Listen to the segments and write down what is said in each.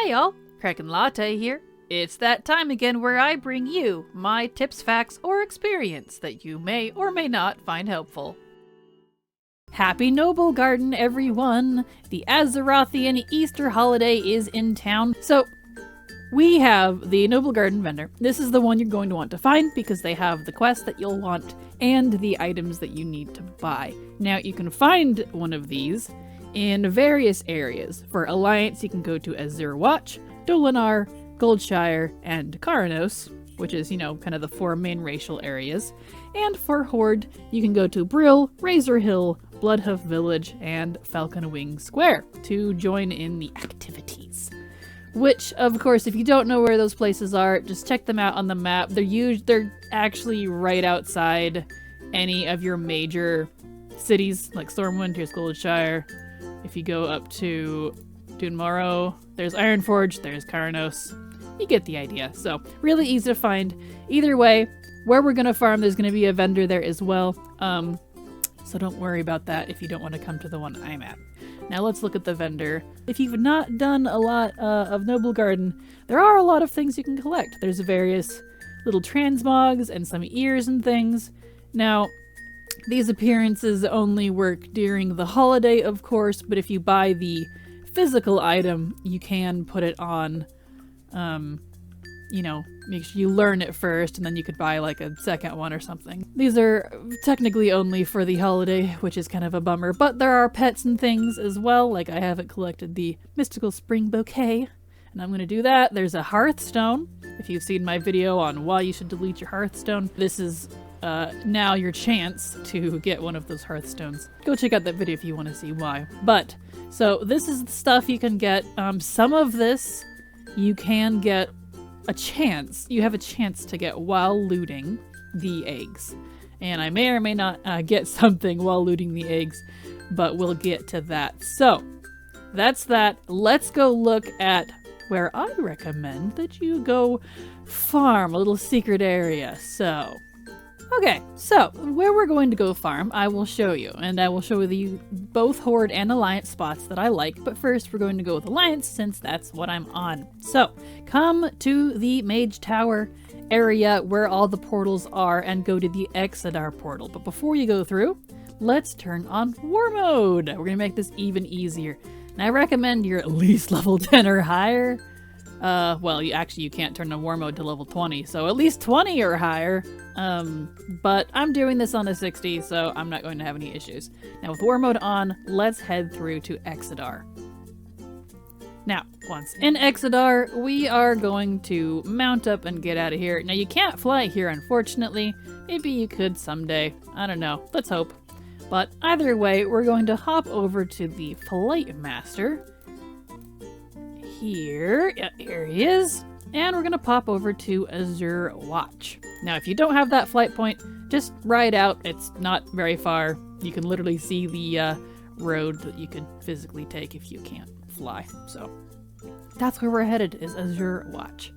Hi y'all, Kraken Latte here. It's that time again where I bring you my tips, facts, or experience that you may or may not find helpful. Happy Noblegarden, everyone! The Azerothian Easter holiday is in town, so we have the Noblegarden Vendor. This is the one you're going to want to find because they have the quest that you'll want and the items that you need to buy. Now, you can find one of these in various areas. For Alliance, you can go to Azure Watch, Dolinar, Goldshire, and Karanos, which is, kind of the four main racial areas. And for Horde, you can go to Brill, Razor Hill, Bloodhoof Village, and Falcon Wing Square to join in the activities. Which, of course, if you don't know where those places are, just check them out on the map. They're actually right outside any of your major cities, like Stormwind, here's Goldshire. If you go up to Dunmorrow, there's Ironforge, there's Karanos. You get the idea. So, really easy to find. Either way, where we're going to farm, there's going to be a vendor there as well. So don't worry about that if you don't want to come to the one I'm at. Now let's look at the vendor. If you've not done a lot of Noblegarden, there are a lot of things you can collect. There's various little transmogs and some ears and things. Now, these appearances only work during the holiday, of course, but if you buy the physical item, you can put it on, make sure you learn it first, and then you could buy like a second one or something. These are technically only for the holiday, which is kind of a bummer, but there are pets and things as well. Like, I haven't collected the Mystical Spring Bouquet, and I'm going to do that. There's a Hearthstone. If you've seen my video on why you should delete your Hearthstone, this is now your chance to get one of those Hearthstones. Go check out that video if you want to see why. But, so this is the stuff you can get. Some of this you can get you have a chance to get while looting the eggs. And I may or may not get something while looting the eggs, but we'll get to that. So, that's that. Let's go look at where I recommend that you go farm, a little secret area. So, okay, so where we're going to go farm, I will show you. And I will show you both Horde and Alliance spots that I like. But first, we're going to go with Alliance since that's what I'm on. So, come to the Mage Tower area where all the portals are and go to the Exodar portal. But before you go through, let's turn on War Mode. We're going to make this even easier. And I recommend you're at least level 10 or higher. Well, you can't turn on War Mode to level 20, so at least 20 or higher. But I'm doing this on a 60, so I'm not going to have any issues. Now, with War Mode on, let's head through to Exodar. Now, once in Exodar, we are going to mount up and get out of here. Now, you can't fly here, unfortunately. Maybe you could someday. I don't know. Let's hope. But either way, we're going to hop over to the Flight Master. Here he is. And we're going to pop over to Azure Watch. Now, if you don't have that flight point, just ride out. It's not very far. You can literally see the road that you could physically take if you can't fly. So, that's where we're headed, is Azure Watch.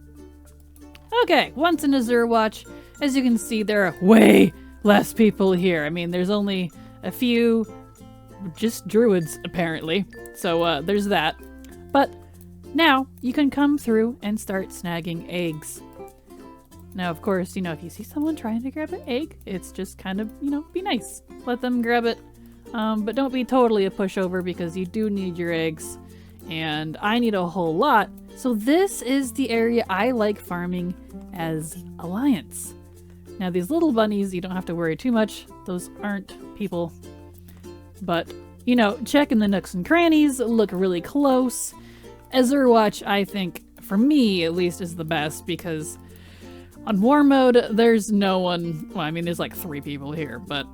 Okay, once in Azure Watch, as you can see, there are way less people here. I mean, there's only a few just druids, apparently. So, there's that. But now, you can come through and start snagging eggs. Now, of course, if you see someone trying to grab an egg, it's just kind of, be nice. Let them grab it. But don't be totally a pushover because you do need your eggs. And I need a whole lot. So this is the area I like farming as Alliance. Now, these little bunnies, you don't have to worry too much. Those aren't people. But, check in the nooks and crannies, look really close. Azure Watch, I think, for me at least, is the best because on War Mode, there's no one. Well, I mean, there's like 3 people here, but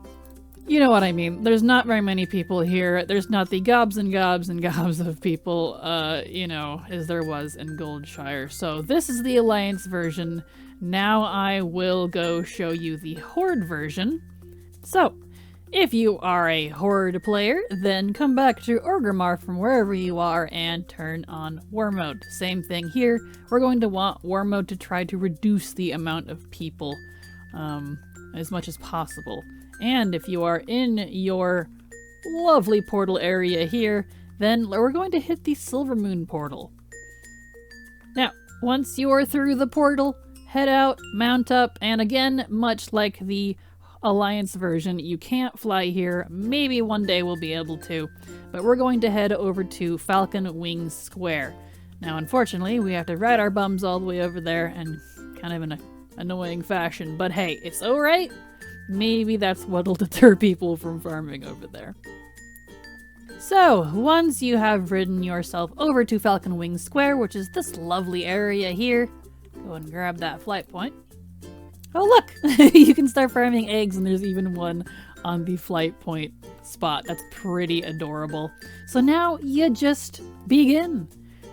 you know what I mean. There's not very many people here. There's not the gobs and gobs and gobs of people, as there was in Goldshire. So this is the Alliance version. Now I will go show you the Horde version. So, if you are a Horde player, then come back to Orgrimmar from wherever you are and turn on War Mode. Same thing here. We're going to want War Mode to try to reduce the amount of people as much as possible. And if you are in your lovely portal area here, then we're going to hit the Silver Moon portal. Now, once you're through the portal, head out, mount up, and again, much like the Alliance version, you can't fly here. Maybe one day we'll be able to, but we're going to head over to Falcon Wings Square. Now, unfortunately, we have to ride our bums all the way over there and kind of in an annoying fashion, but hey, it's alright. Maybe that's what'll deter people from farming over there. So, once you have ridden yourself over to Falcon Wings Square, which is this lovely area here, go and grab that flight point. Oh look! You can start farming eggs, and there's even one on the flight point spot. That's pretty adorable. So now you just begin.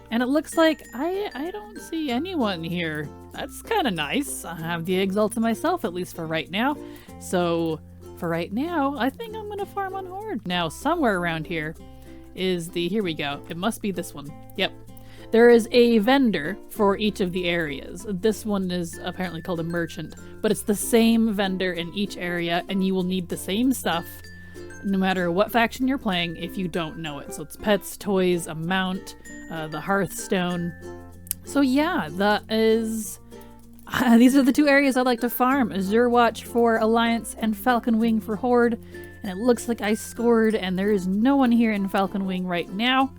And it looks like I don't see anyone here. That's kind of nice. I have the eggs all to myself, at least for right now. So for right now, I think I'm gonna farm on Horde. Now, somewhere around here is the, here we go. It must be this one. Yep. There is a vendor for each of the areas. This one is apparently called a merchant, but it's the same vendor in each area, and you will need the same stuff no matter what faction you're playing if you don't know it. So it's pets, toys, a mount, the Hearthstone. So yeah, that is... these are the two areas I like to farm. Azure Watch for Alliance and Falcon Wing for Horde. And it looks like I scored, and there is no one here in Falcon Wing right now.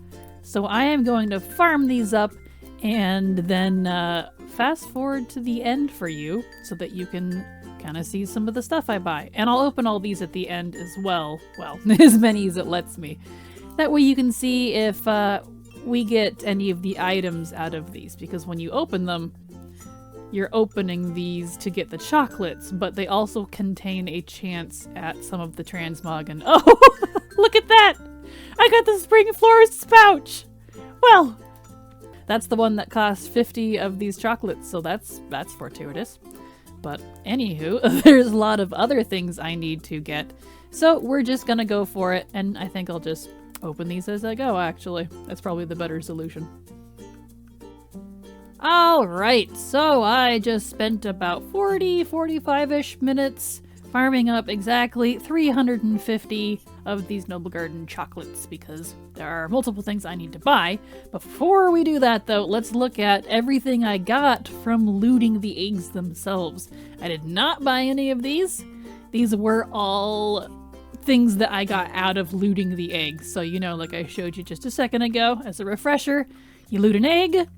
So I am going to farm these up and then fast forward to the end for you so that you can kind of see some of the stuff I buy. And I'll open all these at the end as well. Well, as many as it lets me. That way you can see if we get any of the items out of these, because when you open them, you're opening these to get the chocolates, but they also contain a chance at some of the transmog. And oh, look at that! I got the Spring Florist's pouch! Well, that's the one that costs 50 of these chocolates, so that's fortuitous. But anywho, there's a lot of other things I need to get, so we're just gonna go for it, and I think I'll just open these as I go, actually. That's probably the better solution. Alright, so I just spent about 45-ish minutes farming up exactly 350 of these Noblegarden chocolates, because there are multiple things I need to buy. Before we do that though, let's look at everything I got from looting the eggs themselves. I did not buy any of these. These were all things that I got out of looting the eggs. So, you know, like I showed you just a second ago, as a refresher, you loot an egg,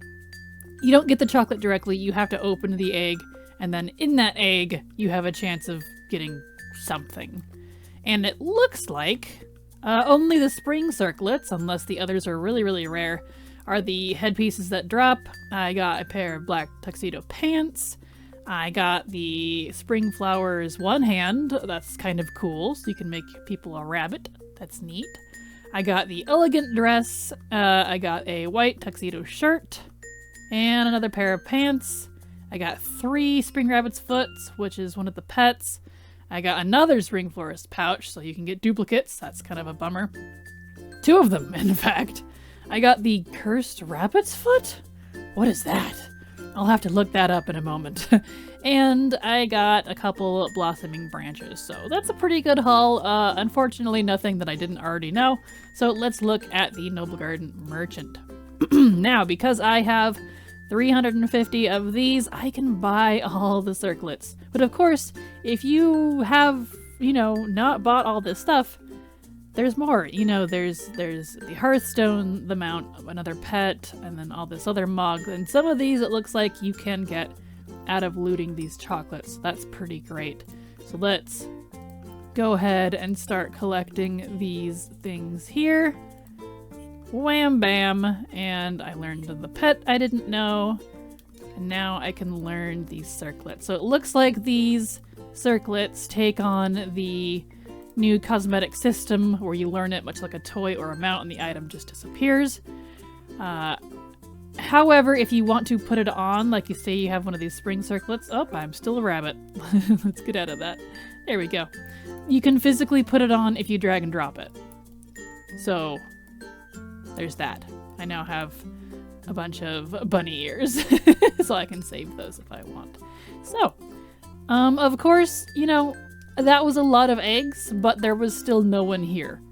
you don't get the chocolate directly, you have to open the egg, and then in that egg, you have a chance of getting something. And it looks like only the spring circlets, unless the others are really, really rare, are the headpieces that drop. I got a pair of black tuxedo pants. I got the spring flowers one hand. That's kind of cool, so you can make people a rabbit. That's neat. I got the elegant dress. I got a white tuxedo shirt and another pair of pants. I got 3 spring rabbit's foots, which is one of the pets. I got another spring florist pouch, so you can get duplicates. That's kind of a bummer. 2 of them, in fact. I got the cursed rabbit's foot? What is that? I'll have to look that up in a moment. And I got a couple blossoming branches, so that's a pretty good haul. Unfortunately, nothing that I didn't already know. So let's look at the Noblegarden Merchant. Now, because I have 350 of these, I can buy all the circlets. But of course, if you have, you know, not bought all this stuff, there's more. You know, there's the Hearthstone, the mount, another pet, and then all this other mog. And some of these, it looks like you can get out of looting these chocolates. That's pretty great. So let's go ahead and start collecting these things here. Wham bam, and I learned the pet I didn't know, and now I can learn these circlets. So it looks like these circlets take on the new cosmetic system where you learn it much like a toy or a mount and the item just disappears. However, if you want to put it on, like you say you have one of these spring circlets, oh, I'm still a rabbit. Let's get out of that. There we go. You can physically put it on if you drag and drop it. So there's that. I now have a bunch of bunny ears, so I can save those if I want. So, of course, you know, that was a lot of eggs, but there was still no one here.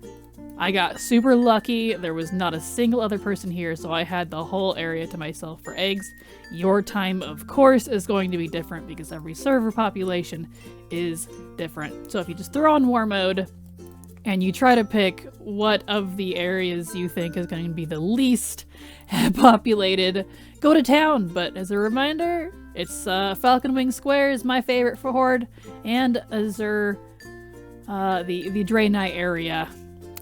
I got super lucky. There was not a single other person here, so I had the whole area to myself for eggs. Your time, of course, is going to be different because every server population is different. So if you just throw on war mode and you try to pick what of the areas you think is going to be the least populated, go to town. But as a reminder, it's Falcon Wing Square is my favorite for Horde, and Azure, the Draenei area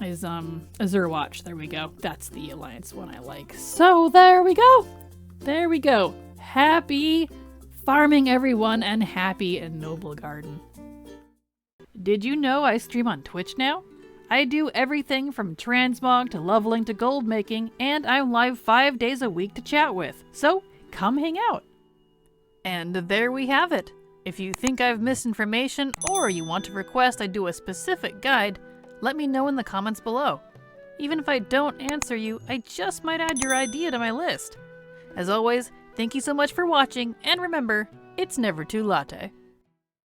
is Azure Watch. There we go. That's the Alliance one I like. So there we go. There we go. Happy farming, everyone, and happy in Noblegarden. Did you know I stream on Twitch now? I do everything from transmog to leveling to gold making, and I'm live 5 days a week to chat with. So come hang out. And there we have it. If you think I've missed information or you want to request I do a specific guide, let me know in the comments below. Even if I don't answer you, I just might add your idea to my list. As always, thank you so much for watching, and remember, it's never too latte.